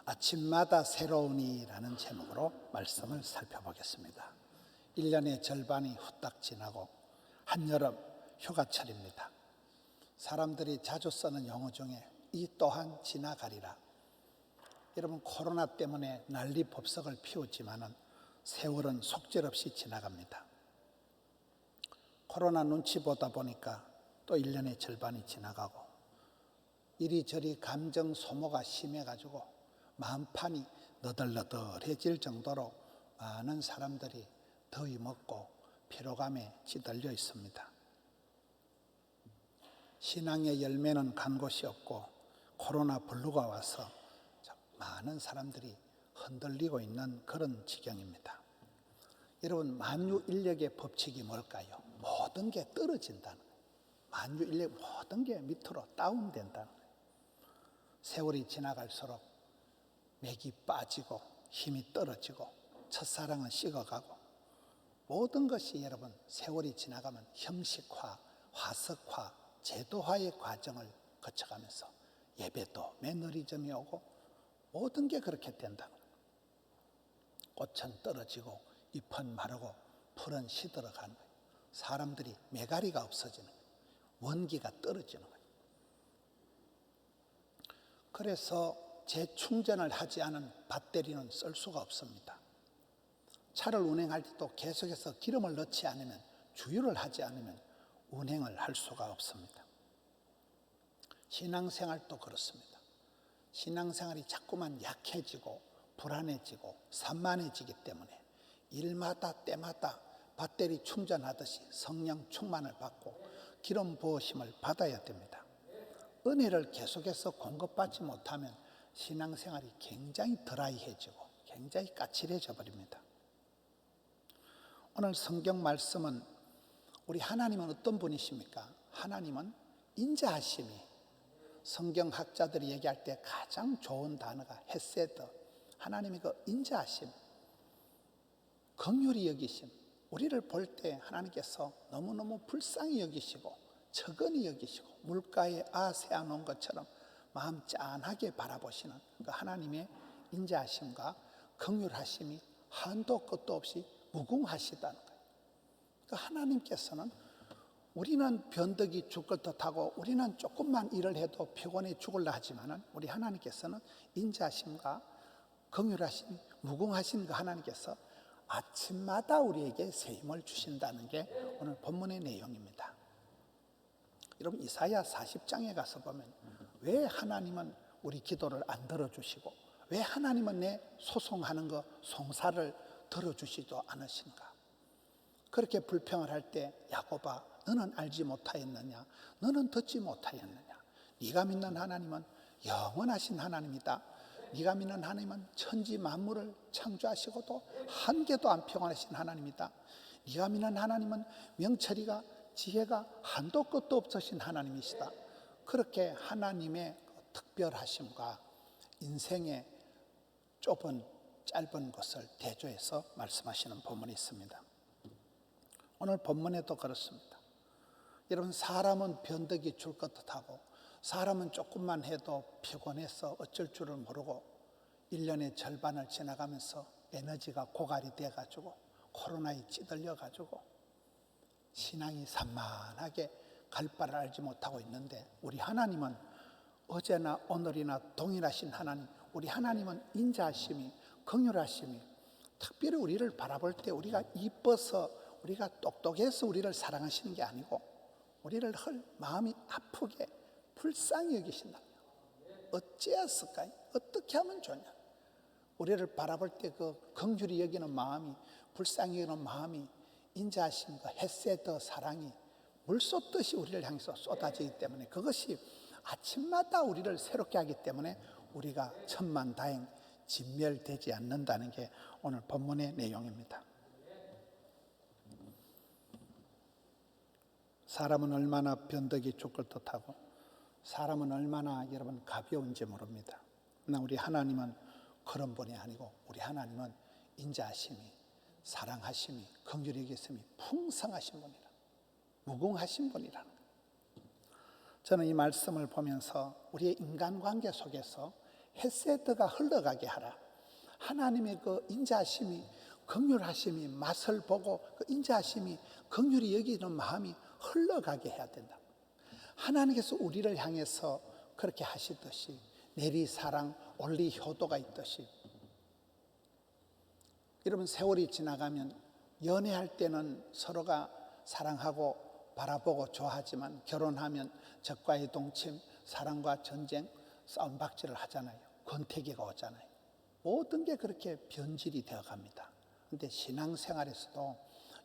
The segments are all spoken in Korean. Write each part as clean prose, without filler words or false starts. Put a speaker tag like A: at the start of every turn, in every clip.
A: 아침마다 새로우니라는 제목으로 말씀을 살펴보겠습니다. 1년의 절반이 후딱 지나고 한여름 휴가철입니다. 사람들이 자주 쓰는 용어 중에 이 또한 지나가리라. 여러분, 코로나 때문에 난리법석을 피웠지만은 세월은 속절없이 지나갑니다. 코로나 눈치 보다 보니까 또 1년의 절반이 지나가고 이리저리 감정 소모가 심해가지고 마음판이 너덜너덜해질 정도로 많은 사람들이 더위 먹고 피로감에 찌들려 있습니다. 신앙의 열매는 간 곳이 없고 코로나 블루가 와서 많은 사람들이 흔들리고 있는 그런 지경입니다. 여러분, 만유인력의 법칙이 뭘까요? 모든 게 떨어진다는 거예요. 만유인력 모든 게 밑으로 다운된다는 거예요. 세월이 지나갈수록 맥이 빠지고 힘이 떨어지고 첫사랑은 식어가고 모든 것이 여러분 세월이 지나가면 형식화, 화석화, 제도화의 과정을 거쳐가면서 예배도 매너리즘이 오고 모든 게 그렇게 된다는 거예요. 꽃은 떨어지고 잎은 마르고 풀은 시들어가는 거예요. 사람들이 매가리가 없어지는 거예요. 원기가 떨어지는 거예요. 그래서 재충전을 하지 않은 배터리는 쓸 수가 없습니다. 차를 운행할 때도 계속해서 기름을 넣지 않으면, 주유를 하지 않으면 운행을 할 수가 없습니다. 신앙생활도 그렇습니다. 신앙생활이 자꾸만 약해지고 불안해지고 산만해지기 때문에 일마다 때마다 배터리 충전하듯이 성령 충만을 받고 기름 부으심을 받아야 됩니다. 은혜를 계속해서 공급받지 못하면 신앙생활이 굉장히 드라이해지고 굉장히 까칠해져 버립니다. 오늘 성경 말씀은 우리 하나님은 어떤 분이십니까? 하나님은 인자하심이, 성경학자들이 얘기할 때 가장 좋은 단어가 헤세드, 하나님의 그 인자하심, 긍휼히 여기심. 우리를 볼 때 하나님께서 너무너무 불쌍히 여기시고 측은히 여기시고 물가에 세워놓은 것처럼 마음 짠하게 바라보시는 그 하나님의 인자하심과 긍휼하심이 한도 끝도 없이 무궁하시다는 거예요. 그 하나님께서는 우리는 변덕이 죽을 듯하고 우리는 조금만 일을 해도 피곤해 죽을라 하지만은 우리 하나님께서는 인자하심과 긍휼하심, 무궁하신 그 하나님께서 아침마다 우리에게 새 힘을 주신다는 게 오늘 본문의 내용입니다. 여러분, 이사야 40장에 가서 보면 왜 하나님은 우리 기도를 안 들어주시고 왜 하나님은 내 소송하는 거 송사를 들어주시지도 않으신가? 그렇게 불평을 할 때 야곱아, 너는 알지 못하였느냐? 너는 듣지 못하였느냐? 네가 믿는 하나님은 영원하신 하나님이다. 네가 믿는 하나님은 천지 만물을 창조하시고도 한 개도 안 평안하신 하나님이다. 네가 믿는 하나님은 명철이가 지혜가 한도 끝도 없으신 하나님이시다. 그렇게 하나님의 특별하심과 인생의 짧은 것을 대조해서 말씀하시는 본문이 있습니다. 오늘 본문에도 그렇습니다. 여러분, 사람은 변덕이 줄 것 같고 사람은 조금만 해도 피곤해서 어쩔 줄을 모르고 1년의 절반을 지나가면서 에너지가 고갈이 돼가지고 코로나에 찌들려가지고 신앙이 산만하게 갈 바를 알지 못하고 있는데 우리 하나님은 어제나 오늘이나 동일하신 하나님, 우리 하나님은 인자하심이, 긍휼하심이, 특별히 우리를 바라볼 때 우리가 이뻐서 우리가 똑똑해서 우리를 사랑하시는 게 아니고 우리를 마음이 아프게 불쌍히 여기신다. 어찌했을까요? 어떻게 하면 좋냐? 우리를 바라볼 때 그 긍휼히 여기는 마음이, 불쌍히 여기는 마음이, 인자하심과 헤세드 사랑이 물쏟듯이 우리를 향해서 쏟아지기 때문에 그것이 아침마다 우리를 새롭게 하기 때문에 우리가 천만다행 진멸되지 않는다는 게 오늘 본문의 내용입니다. 사람은 얼마나 변덕이 죽을 듯하고 사람은 얼마나 여러분 가벼운지 모릅니다. 그러나 우리 하나님은 그런 분이 아니고 우리 하나님은 인자하심이, 사랑하심이, 긍휼히 여기심이 풍성하신 분이라, 무궁하신 분이라는 거예요. 저는 이 말씀을 보면서 우리의 인간관계 속에서 헤세드가 흘러가게 하라. 하나님의 그 인자하심이, 긍휼하심이, 맛을 보고 그 인자하심이, 긍휼히 여기는 마음이 흘러가게 해야 된다. 하나님께서 우리를 향해서 그렇게 하시듯이 내리사랑 올리 효도가 있듯이, 여러분 세월이 지나가면 연애할 때는 서로가 사랑하고 바라보고 좋아하지만 결혼하면 적과의 동침, 사랑과 전쟁, 싸움박질을 하잖아요. 권태기가 오잖아요. 모든 게 그렇게 변질이 되어 갑니다. 그런데 신앙생활에서도,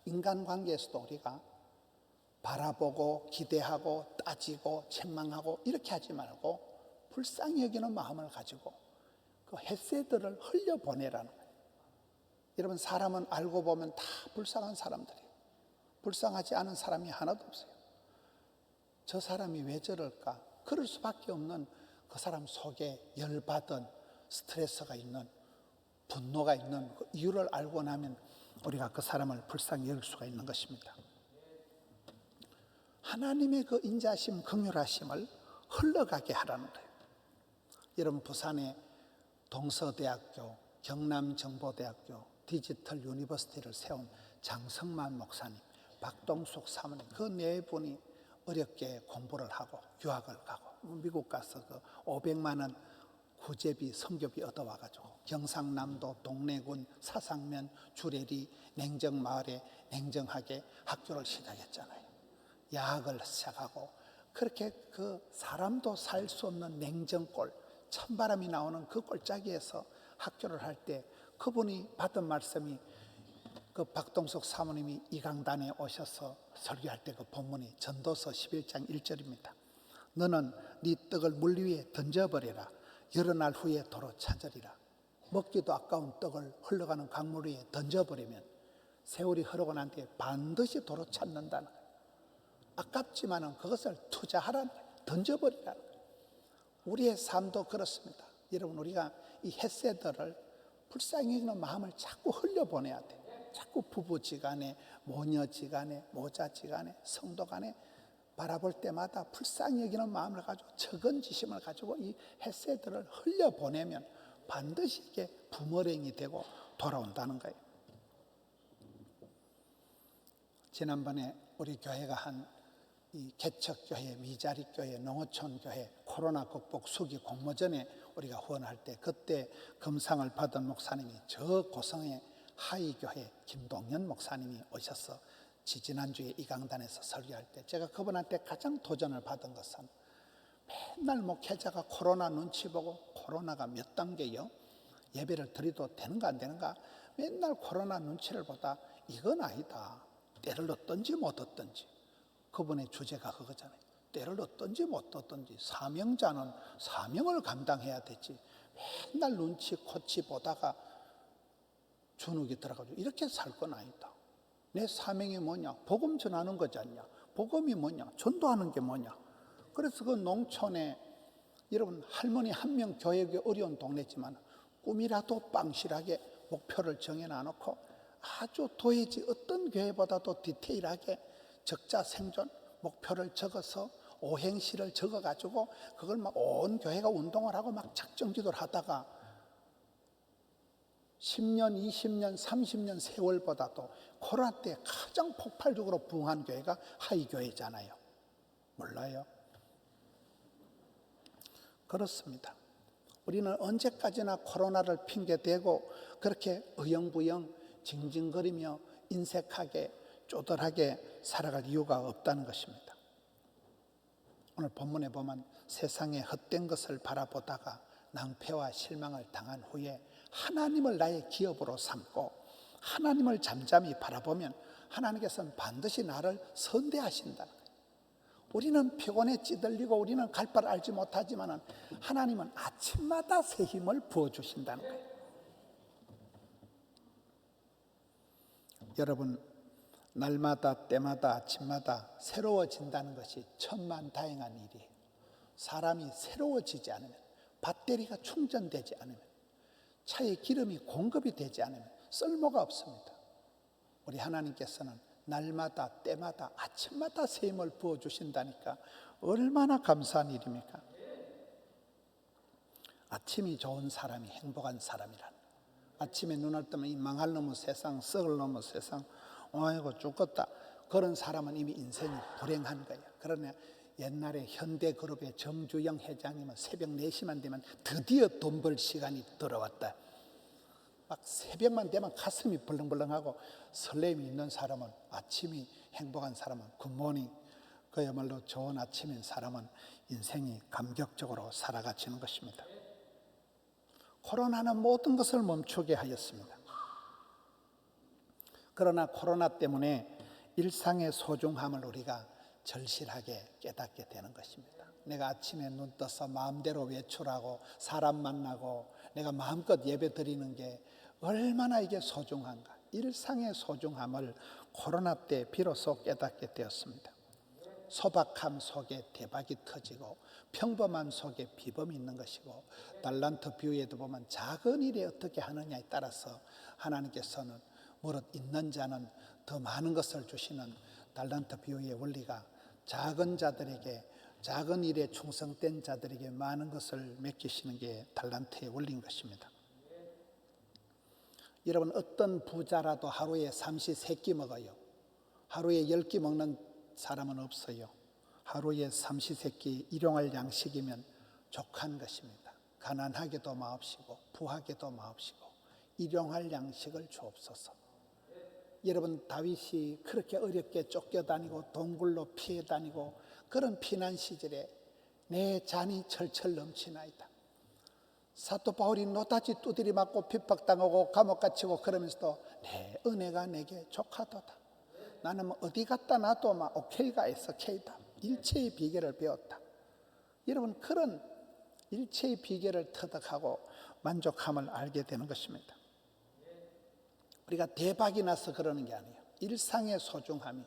A: 인간관계에서도 우리가 바라보고 기대하고 따지고 책망하고 이렇게 하지 말고 불쌍히 여기는 마음을 가지고 그 헤세드를 흘려보내라는 거예요. 여러분, 사람은 알고 보면 다 불쌍한 사람들이에요. 불쌍하지 않은 사람이 하나도 없어요. 저 사람이 왜 저럴까? 그럴 수밖에 없는 그 사람 속에 열받은 스트레스가 있는, 분노가 있는 그 이유를 알고 나면 우리가 그 사람을 불쌍히 여길 수가 있는 것입니다. 하나님의 그 인자심, 긍휼하심을 흘러가게 하라는 거예요. 여러분, 부산의 동서대학교, 경남정보대학교, 디지털 유니버시티를 세운 장성만 목사님, 박동숙 사모님, 그 네 분이 어렵게 공부를 하고 유학을 가고 미국 가서 그 500만 원 구제비, 선교비 얻어와가지고 경상남도 동래군 사상면 주례리 냉정마을에 냉정하게 학교를 시작했잖아요. 야학을 시작하고 그렇게 그 사람도 살 수 없는 냉정골, 찬바람이 나오는 그 골짜기에서 학교를 할 때 그분이 받은 말씀이, 그 박동숙 사모님이 이 강단에 오셔서 설교할 때 그 본문이 전도서 11장 1절입니다. 너는 네 떡을 물 위에 던져버리라. 여러 날 후에 도로 찾으리라. 먹기도 아까운 떡을 흘러가는 강물 위에 던져버리면 세월이 흐르고 난 뒤에 반드시 도로 찾는다는 거예요. 아깝지만은 그것을 투자하라는 거예요. 던져버리라는 거예요. 우리의 삶도 그렇습니다. 여러분, 우리가 이 헤세드를 불쌍히 여기는 마음을 자꾸 흘려보내야 돼요. 자꾸 부부지간에, 모녀지간에, 모자지간에, 성도간에 바라볼 때마다 불쌍히 여기는 마음을 가지고, 적은지심을 가지고 이 헤세드를 흘려보내면 반드시 이게 부머랭이 되고 돌아온다는 거예요. 지난번에 우리 교회가 한 이 개척교회, 미자리교회, 농어촌교회 코로나 극복 수기 공모전에 우리가 후원할 때, 그때 금상을 받은 목사님이 저 고성의 하이교회 김동연 목사님이 오셔서 지지난주에 이 강단에서 설교할 때 제가 그분한테 가장 도전을 받은 것은, 맨날 목회자가 코로나 눈치 보고 코로나가 몇 단계요? 예배를 드려도 되는가 안 되는가? 맨날 코로나 눈치를 보다 이건 아니다. 때를 얻든지 못 얻든지. 그분의 주제가 그거잖아요. 때를 얻든지 못 얻든지 사명자는 사명을 감당해야 되지, 맨날 눈치 코치 보다가 주눅이 들어가지고 이렇게 살 건 아니다. 내 사명이 뭐냐? 복음 전하는 거지 않냐? 복음이 뭐냐? 전도하는 게 뭐냐? 그래서 그 농촌에, 여러분, 할머니 한 명 교육이 어려운 동네지만 꿈이라도 빵실하게 목표를 정해놔놓고 아주 도해지 어떤 교회보다도 디테일하게 적자 생존 목표를 적어서 오행시를 적어가지고 그걸 막 온 교회가 운동을 하고 막 작정지도를 하다가 10년, 20년, 30년 세월보다도 코로나 때 가장 폭발적으로 부흥한 교회가 하이교회잖아요. 몰라요? 그렇습니다. 우리는 언제까지나 코로나를 핑계대고 그렇게 어영부영 징징거리며 인색하게 쪼들하게 살아갈 이유가 없다는 것입니다. 오늘 본문에 보면 세상의 헛된 것을 바라보다가 낭패와 실망을 당한 후에 하나님을 나의 기업으로 삼고 하나님을 잠잠히 바라보면 하나님께서는 반드시 나를 선대하신다는 거예요. 우리는 피곤에 찌들리고 우리는 갈 바를 알지 못하지만 하나님은 아침마다 새 힘을 부어주신다는 거예요. 여러분, 날마다 때마다 아침마다 새로워진다는 것이 천만다행한 일이에요. 사람이 새로워지지 않으면, 배터리가 충전되지 않으면, 차에 기름이 공급이 되지 않으면 쓸모가 없습니다. 우리 하나님께서는 날마다 때마다 아침마다 새 힘을 부어주신다니까 얼마나 감사한 일입니까? 아침이 좋은 사람이 행복한 사람이란. 아침에 눈을 뜨면 이 망할 놈의 세상, 썩을 놈의 세상, 아이고 죽겠다. 그런 사람은 이미 인생이 불행한 거예요. 그러나 옛날에 현대그룹의 정주영 회장님은 새벽 4시만 되면 드디어 돈 벌 시간이 들어왔다. 막 새벽만 되면 가슴이 벌렁벌렁하고 설렘이 있는 사람은, 아침이 행복한 사람은, 굿모닝, 그야말로 좋은 아침인 사람은 인생이 감격적으로 살아가지는 것입니다. 코로나는 모든 것을 멈추게 하였습니다. 그러나 코로나 때문에 일상의 소중함을 우리가 절실하게 깨닫게 되는 것입니다. 내가 아침에 눈 떠서 마음대로 외출하고 사람 만나고 내가 마음껏 예배 드리는 게 얼마나 이게 소중한가. 일상의 소중함을 코로나 때 비로소 깨닫게 되었습니다. 소박함 속에 대박이 터지고 평범함 속에 비범이 있는 것이고, 달란트 비유에도 보면 작은 일에 어떻게 하느냐에 따라서 하나님께서는 무릇 있는 자는 더 많은 것을 주시는 달란트 비유의 원리가, 작은 자들에게, 작은 일에 충성된 자들에게 많은 것을 맡기시는 게 달란트의 원리인 것입니다. 여러분, 어떤 부자라도 하루에 삼시세끼 먹어요. 하루에 10끼 먹는 사람은 없어요. 하루에 삼시세끼 일용할 양식이면 족한 것입니다. 가난하게도 마옵시고 부하게도 마옵시고 일용할 양식을 주옵소서. 여러분, 다윗이 그렇게 어렵게 쫓겨다니고 동굴로 피해 다니고 그런 피난 시절에 내 잔이 철철 넘치나이다. 사도 바울이 노다지 두드리 맞고 핍박당하고 감옥 갇히고 그러면서도 내 은혜가 내게 족하도다. 나는 뭐 어디 갔다 놔도 막 오케이가 있어, 케이다. 일체의 비결을 배웠다. 여러분, 그런 일체의 비결을 터득하고 만족함을 알게 되는 것입니다. 우리가 대박이 나서 그러는 게 아니에요. 일상의 소중함이,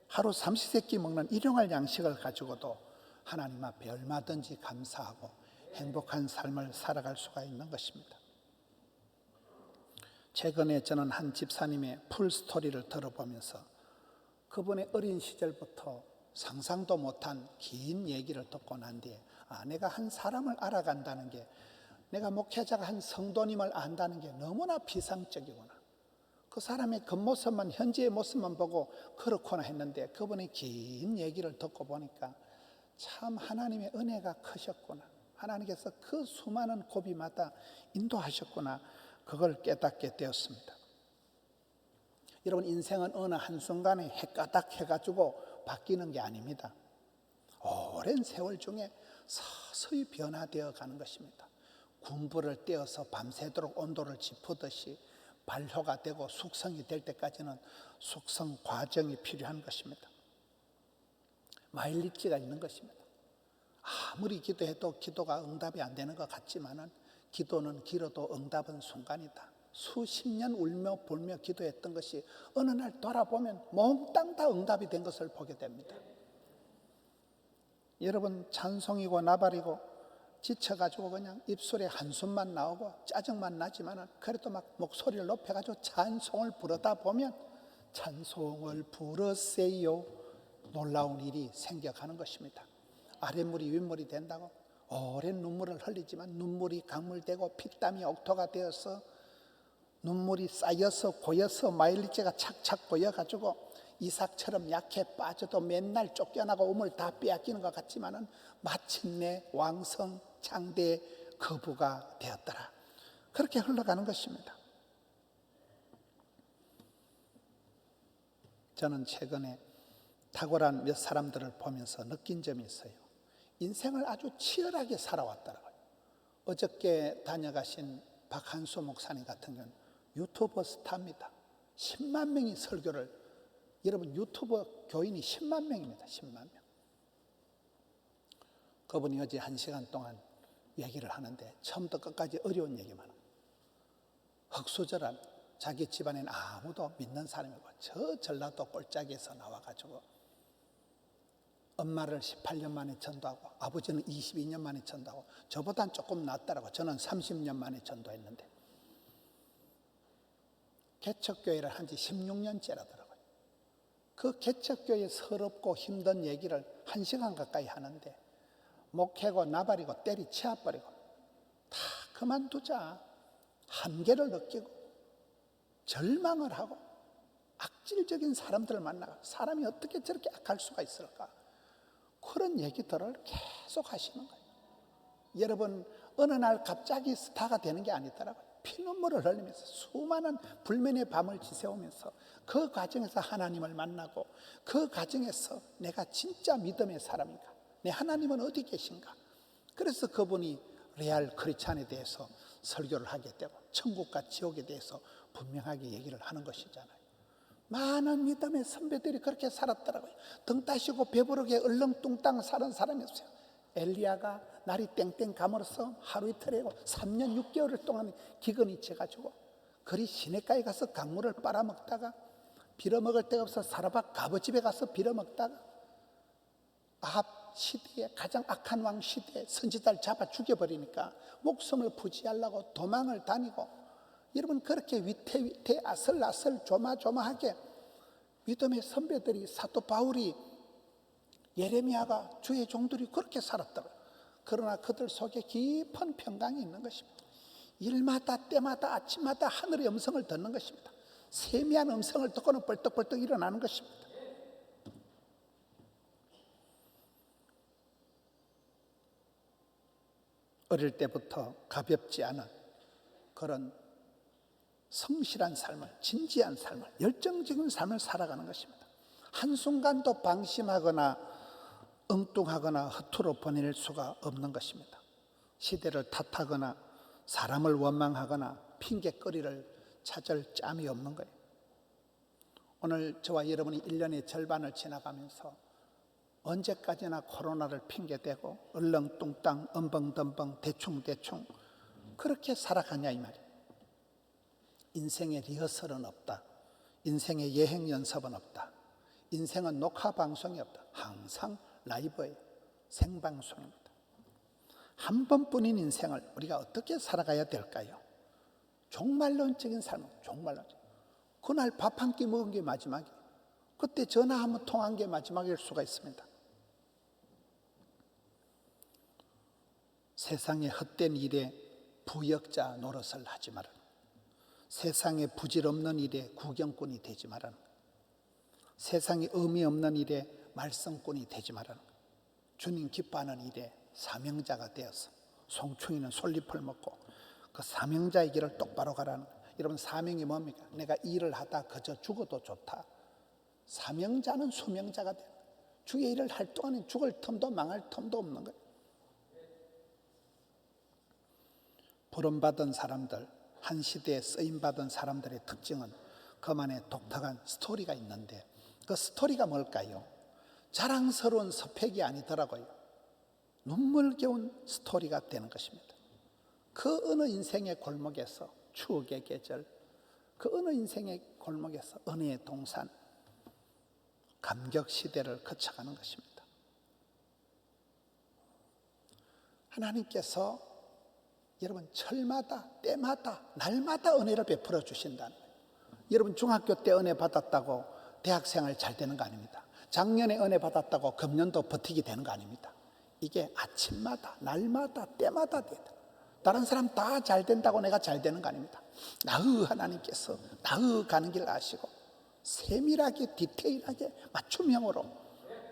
A: 하루 삼시세끼 먹는 일용할 양식을 가지고도 하나님 앞에 얼마든지 감사하고 행복한 삶을 살아갈 수가 있는 것입니다. 최근에 저는 한 집사님의 풀스토리를 들어보면서 그분의 어린 시절부터 상상도 못한 긴 얘기를 듣고 난 뒤에, 내가 한 사람을 알아간다는 게, 내가 목회자가 한 성도님을 안다는 게 너무나 비상적이구나. 그 사람의 겉모습만, 현재의 모습만 보고 그렇구나 했는데, 그분의 긴 얘기를 듣고 보니까 참 하나님의 은혜가 크셨구나. 하나님께서 그 수많은 고비마다 인도하셨구나. 그걸 깨닫게 되었습니다. 여러분, 인생은 어느 한순간에 해가닥 해가지고 바뀌는 게 아닙니다. 오랜 세월 중에 서서히 변화되어 가는 것입니다. 군부를 떼어서 밤새도록 온도를 짚듯이 발효가 되고 숙성이 될 때까지는 숙성 과정이 필요한 것입니다. 마일리지가 있는 것입니다. 아무리 기도해도 기도가 응답이 안 되는 것 같지만은 기도는 길어도 응답은 순간이다. 수십 년 울며 불며 기도했던 것이 어느 날 돌아보면 몽땅 다 응답이 된 것을 보게 됩니다. 여러분, 찬송이고 나발이고 지쳐가지고 그냥 입술에 한숨만 나오고 짜증만 나지만은 그래도 막 목소리를 높여가지고 찬송을 부르다 보면 찬송을 부르세요, 놀라운 일이 생겨가는 것입니다. 아랫물이 윗물이 된다고 오랜 눈물을 흘리지만 눈물이 강물되고 피땀이 옥토가 되어서 눈물이 쌓여서 고여서 마일리지가 착착 고여가지고 이삭처럼 약해 빠져도 맨날 쫓겨나고 우물 다 빼앗기는 것 같지만은 마침내 왕성 장대 거부가 되었더라. 그렇게 흘러가는 것입니다. 저는 최근에 탁월한 몇 사람들을 보면서 느낀 점이 있어요. 인생을 아주 치열하게 살아왔더라고요. 어저께 다녀가신 박한수 목사님 같은 경우는 유튜버 스타입니다. 10만 명이 설교를, 여러분, 유튜버 교인이 10만 명입니다. 10만 명. 그분이 어제 1시간 동안 얘기를 하는데 처음부터 끝까지 어려운 얘기만 합니다. 흑수저란, 자기 집안에는 아무도 믿는 사람이 없고 저 전라도 꼴짝에서 나와가지고 엄마를 18년 만에 전도하고 아버지는 22년 만에 전도하고 저보단 조금 낫더라고. 저는 30년 만에 전도했는데 개척교회를 한 지 16년째라더라고요. 그 개척교회 서럽고 힘든 얘기를 1시간 가까이 하는데 목회고 나발이고 때리치워버리고 그만두자. 한계를 느끼고 절망을 하고 악질적인 사람들을 만나고 사람이 어떻게 저렇게 악할 수가 있을까? 그런 얘기들을 계속 하시는 거예요. 여러분, 어느 날 갑자기 스타가 되는 게 아니더라고요. 피눈물을 흘리면서 수많은 불면의 밤을 지새우면서 그 과정에서 하나님을 만나고 그 과정에서 내가 진짜 믿음의 사람인가? 내 하나님은 어디 계신가? 그래서 그분이 레알 크리스찬에 대해서 설교를 하게 되고 천국과 지옥에 대해서 분명하게 얘기를 하는 것이잖아요. 많은 믿음의 선배들이 그렇게 살았더라고요. 등 따시고 배부르게 얼렁뚱땅 사는 사람이 없어요. 엘리야가 날이 땡땡 감으로써 하루 이틀이고 3년 6개월 동안 기근이 쳐가지고 그리 시냇가에 가서 강물을 빨아먹다가 빌어먹을 데가 없어 사라밧 갑오집에 가서 빌어먹다가 아합 시대에 가장 악한 왕 시대에 선지자를 잡아 죽여버리니까 목숨을 부지하려고 도망을 다니고, 여러분 그렇게 위태위태 아슬아슬 조마조마하게 믿음의 선배들이 사도 바울이 예레미야가 주의 종들이 그렇게 살았더라고요. 그러나 그들 속에 깊은 평강이 있는 것입니다. 일마다 때마다 아침마다 하늘의 음성을 듣는 것입니다. 세미한 음성을 듣고는 벌떡벌떡 일어나는 것입니다. 어릴 때부터 가볍지 않은 그런 성실한 삶을, 진지한 삶을, 열정적인 삶을 살아가는 것입니다. 한순간도 방심하거나 엉뚱하거나 허투루 보낼 수가 없는 것입니다. 시대를 탓하거나 사람을 원망하거나 핑계거리를 찾을 짬이 없는 거예요. 오늘 저와 여러분이 1년의 절반을 지나가면서 언제까지나 코로나를 핑계대고 얼렁뚱땅 엄벙덤벙 대충대충 그렇게 살아가냐 이 말이에요. 인생의 리허설은 없다. 인생의 예행 연습은 없다. 인생은 녹화 방송이 없다. 항상 라이브예요. 생방송입니다. 한 번뿐인 인생을 우리가 어떻게 살아가야 될까요? 종말론적인 삶은 종말론적. 그날 밥 한 끼 먹은 게 마지막이에요. 그때 전화 한번 통한 게 마지막일 수가 있습니다. 세상의 헛된 일에 부역자 노릇을 하지 말아라. 세상에 부질없는 일에 구경꾼이 되지 말아라. 세상에 의미 없는 일에 말썽꾼이 되지 말아라. 주님 기뻐하는 일에 사명자가 되어서 송충이는 솔잎을 먹고 그 사명자의 길을 똑바로 가라는 거예요. 여러분 사명이 뭡니까? 내가 일을 하다 그저 죽어도 좋다. 사명자는 수명자가 돼요. 주의 일을 할 동안은 죽을 틈도 망할 틈도 없는 거예요. 부름받은 사람들, 한 시대에 쓰임받은 사람들의 특징은 그만의 독특한 스토리가 있는데 그 스토리가 뭘까요? 자랑스러운 스펙이 아니더라고요. 눈물겨운 스토리가 되는 것입니다. 그 어느 인생의 골목에서 추억의 계절, 그 어느 인생의 골목에서 은혜의 동산, 감격 시대를 거쳐가는 것입니다. 하나님께서 여러분 철마다 때마다 날마다 은혜를 베풀어 주신다는 거예요. 여러분 중학교 때 은혜 받았다고 대학생활 잘 되는 거 아닙니다. 작년에 은혜 받았다고 금년도 버티게 되는 거 아닙니다. 이게 아침마다 날마다 때마다 돼요. 다른 사람 다 잘 된다고 내가 잘 되는 거 아닙니다. 나의 하나님께서 나의 가는 길 아시고 세밀하게 디테일하게 맞춤형으로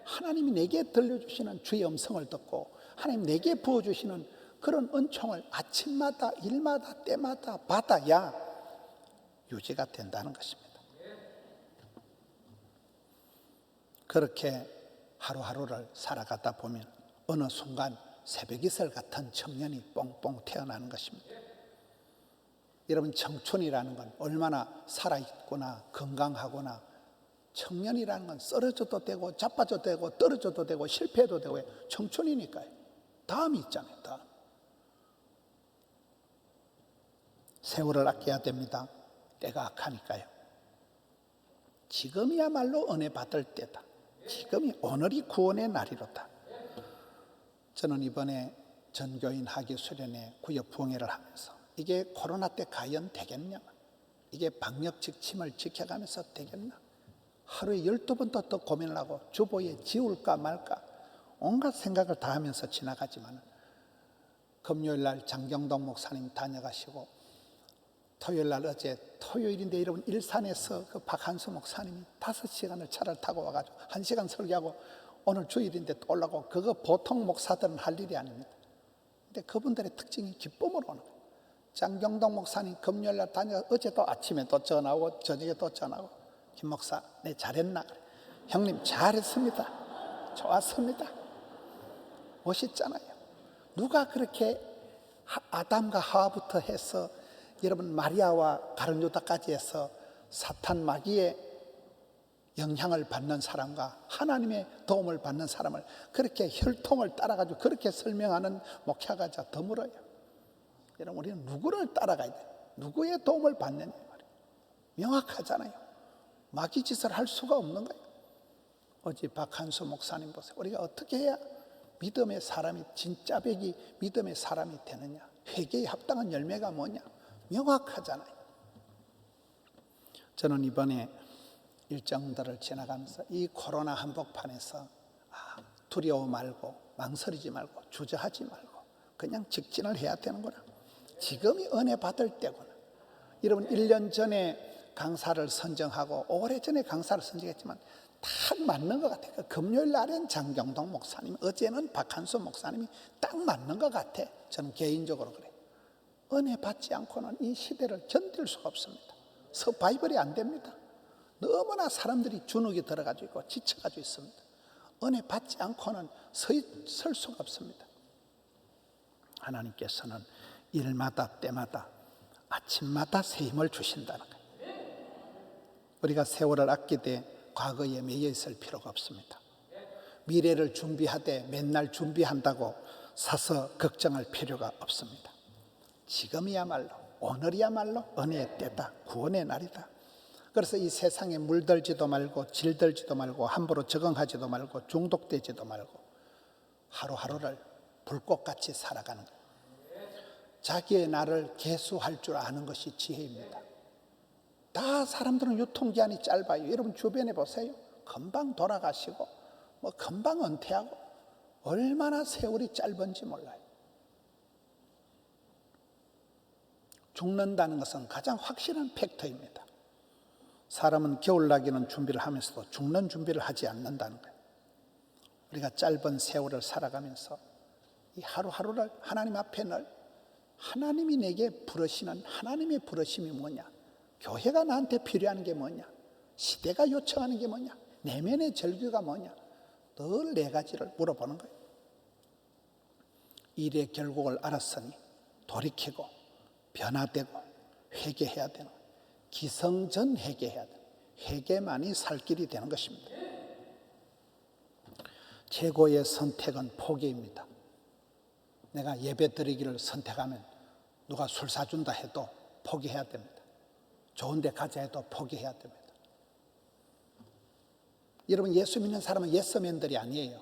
A: 하나님이 내게 들려주시는 주의 음성을 듣고 하나님 내게 부어주시는 그런 은총을 아침마다 일마다 때마다 받아야 유지가 된다는 것입니다. 그렇게 하루하루를 살아가다 보면 어느 순간 새벽이슬 같은 청년이 뽕뽕 태어나는 것입니다. 여러분 청춘이라는 건 얼마나 살아있거나 건강하거나, 청년이라는 건 쓰러져도 되고 자빠져도 되고 떨어져도 되고 실패해도 되고 청춘이니까요. 다음이 있잖아요. 다음. 세월을 아껴야 됩니다. 때가 악하니까요. 지금이야말로 은혜 받을 때다. 지금이 오늘이 구원의 날이로다. 저는 이번에 전교인 학위 수련회 구역 부흥회를 하면서 이게 코로나 때 과연 되겠냐, 이게 방역 지침을 지켜가면서 되겠나, 하루에 12번도 더 고민을 하고 주보에 지울까 말까 온갖 생각을 다 하면서 지나가지만 금요일 날 장경동 목사님 다녀가시고 토요일 날 어제 토요일인데 여러분 일산에서 그 박한수 목사님이 5시간을 차를 타고 와가지고 1시간 설교하고 오늘 주일인데 또 올라가고 그거 보통 목사들은 할 일이 아닙니다. 근데 그분들의 특징이 기쁨으로 오는 거예요. 장경동 목사님 금요일 날 다녀 어제도 아침에 또 전화오고 저녁에 또 전화오고 김 목사 내 잘했나? 형님 잘했습니다. 좋았습니다. 멋있잖아요. 누가 그렇게 아담과 하와부터 해서 여러분 마리아와 가룟 유다까지 해서 사탄 마귀의 영향을 받는 사람과 하나님의 도움을 받는 사람을 그렇게 혈통을 따라가지고 그렇게 설명하는 목회가 드물어요. 여러분 우리는 누구를 따라가야 돼요? 누구의 도움을 받느냐 말이에요. 명확하잖아요. 마귀 짓을 할 수가 없는 거예요. 어제 박한수 목사님 보세요. 우리가 어떻게 해야 믿음의 사람이 진짜 백이 믿음의 사람이 되느냐? 회개에 합당한 열매가 뭐냐? 명확하잖아요. 저는 이번에 일정들을 지나가면서 이 코로나 한복판에서 두려워 말고 망설이지 말고 주저하지 말고 그냥 직진을 해야 되는구나. 지금이 은혜 받을 때구나. 여러분 1년 전에 강사를 선정하고 오래전에 강사를 선정했지만 다 맞는 것 같아요. 금요일 날엔 장경동 목사님, 어제는 박한수 목사님이 딱 맞는 것 같아. 저는 개인적으로 그래요. 은혜 받지 않고는 이 시대를 견딜 수가 없습니다. 서바이벌이 안 됩니다. 너무나 사람들이 주눅이 들어가지고 있고 지쳐가지고 있습니다. 은혜 받지 않고는 설 수가 없습니다. 하나님께서는 일마다 때마다 아침마다 새 힘을 주신다는 거예요. 우리가 세월을 아끼되 과거에 매여 있을 필요가 없습니다. 미래를 준비하되 맨날 준비한다고 서서 걱정할 필요가 없습니다. 지금이야말로 오늘이야말로 은혜의 때다. 구원의 날이다. 그래서 이 세상에 물들지도 말고 질들지도 말고 함부로 적응하지도 말고 중독되지도 말고 하루하루를 불꽃같이 살아가는 거예요. 자기의 날을 계수할 줄 아는 것이 지혜입니다. 다 사람들은 유통기한이 짧아요. 여러분 주변에 보세요. 금방 돌아가시고 금방 은퇴하고 얼마나 세월이 짧은지 몰라요. 죽는다는 것은 가장 확실한 팩터입니다. 사람은 겨울나기는 준비를 하면서도 죽는 준비를 하지 않는다는 거예요. 우리가 짧은 세월을 살아가면서 이 하루하루를 하나님 앞에 늘 하나님이 내게 부르시는 하나님의 부르심이 뭐냐? 교회가 나한테 필요한 게 뭐냐? 시대가 요청하는 게 뭐냐? 내면의 절규가 뭐냐? 늘 4가지를 물어보는 거예요. 일의 결국을 알았으니 돌이키고 변화되고 회개해야 되는 거예요. 기성전 회개해야 돼요. 회개만이 살 길이 되는 것입니다. 최고의 선택은 포기입니다. 내가 예배 드리기를 선택하면 누가 술 사준다 해도 포기해야 됩니다. 좋은 데 가자 해도 포기해야 됩니다. 여러분 예수 믿는 사람은 예스맨들이 아니에요.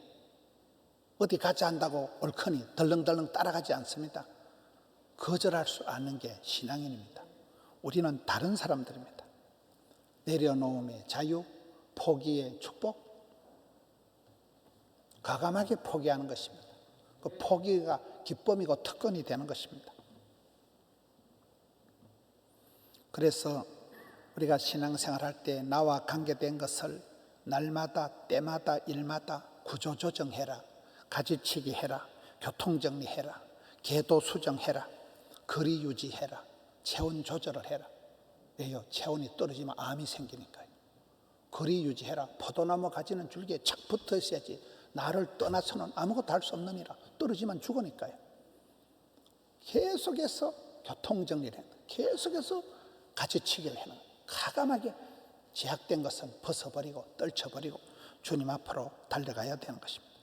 A: 어디 가자 한다고 옳거니 덜렁덜렁 따라가지 않습니다. 거절할 수 않는 게 신앙인입니다. 우리는 다른 사람들입니다. 내려놓음의 자유, 포기의 축복, 과감하게 포기하는 것입니다. 그 포기가 기쁨이고 특권이 되는 것입니다. 그래서 우리가 신앙생활할 때 나와 관계된 것을 날마다 때마다 일마다 구조조정해라. 가지치기 해라. 교통정리해라. 궤도 수정해라. 거리 유지해라. 체온 조절을 해라. 왜요? 체온이 떨어지면 암이 생기니까요. 거리 유지해라. 포도나무 가지는 줄기에 착 붙어 있어야지. 나를 떠나서는 아무것도 할 수 없느니라. 떨어지면 죽으니까요. 계속해서 교통정리를 해라. 계속해서 가지치기를 해라. 과감하게 제약된 것은 벗어버리고 떨쳐버리고 주님 앞으로 달려가야 되는 것입니다.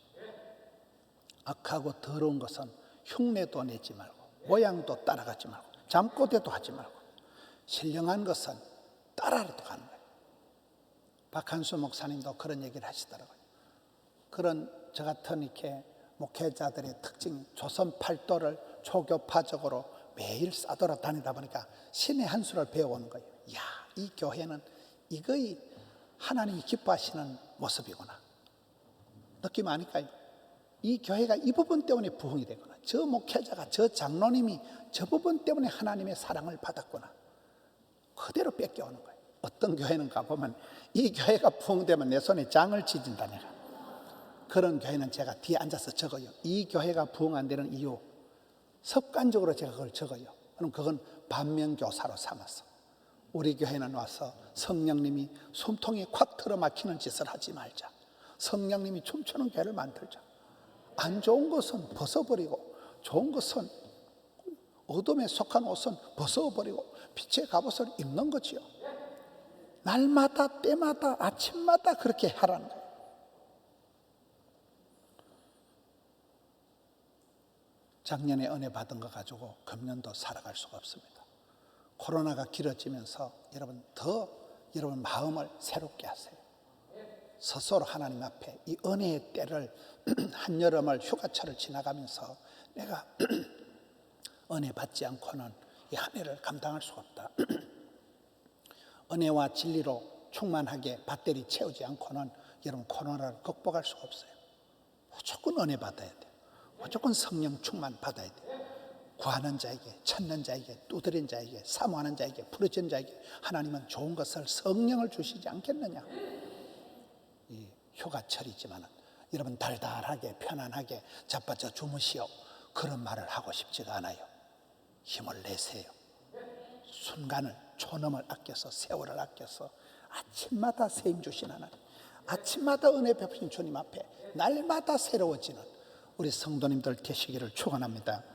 A: 악하고 더러운 것은 흉내도 내지 말고 모양도 따라가지 말고 잠꼬대도 하지 말고 신령한 것은 따라라도 가는 거예요. 박한수 목사님도 그런 얘기를 하시더라고요. 그런 저 같은 이렇게 목회자들의 특징이 조선 팔도를 초교파적으로 매일 싸돌아 다니다 보니까 신의 한 수를 배워오는 거예요. 이야, 이 교회는 이거이 하나님이 기뻐하시는 모습이구나. 느낌 아닐까요? 이 교회가 이 부분 때문에 부흥이 되구나. 저 목회자가, 저 장로님이 저 부분 때문에 하나님의 사랑을 받았구나. 그대로 뺏겨오는 거예요. 어떤 교회는 가보면 이 교회가 부흥되면 내 손에 장을 지진다 내가. 그런 교회는 제가 뒤에 앉아서 적어요. 이 교회가 부흥 안 되는 이유, 습관적으로 제가 그걸 적어요. 그럼 그건 반면교사로 삼았어. 우리 교회는 와서 성령님이 숨통이 콱 틀어막히는 짓을 하지 말자. 성령님이 춤추는 교회를 만들자. 안 좋은 것은 벗어버리고, 좋은 것은 어둠에 속한 옷은 벗어버리고 빛의 갑옷을 입는 거지요. 날마다 때마다 아침마다 그렇게 하라는 거예요. 작년에 은혜 받은 거 가지고 금년도 살아갈 수가 없습니다. 코로나가 길어지면서 여러분 마음을 새롭게 하세요. 스스로 하나님 앞에 이 은혜의 때를 한여름을 휴가철을 지나가면서 내가 은혜 받지 않고는 이 한 해를 감당할 수가 없다. 은혜와 진리로 충만하게 배터리 채우지 않고는 여러분 코로나를 극복할 수가 없어요. 무조건 은혜 받아야 돼요. 무조건 성령 충만 받아야 돼요. 구하는 자에게, 찾는 자에게, 두드린 자에게, 사모하는 자에게, 부르짖는 자에게 하나님은 좋은 것을 성령을 주시지 않겠느냐. 이 휴가철이지만 여러분 달달하게 편안하게 자빠져 주무시오, 그런 말을 하고 싶지가 않아요. 힘을 내세요. 순간을, 초놈을 아껴서, 세월을 아껴서 아침마다 세임 주신 하나님, 아침마다 은혜 베푸신 주님 앞에 날마다 새로워지는 우리 성도님들 되시기를 축원합니다.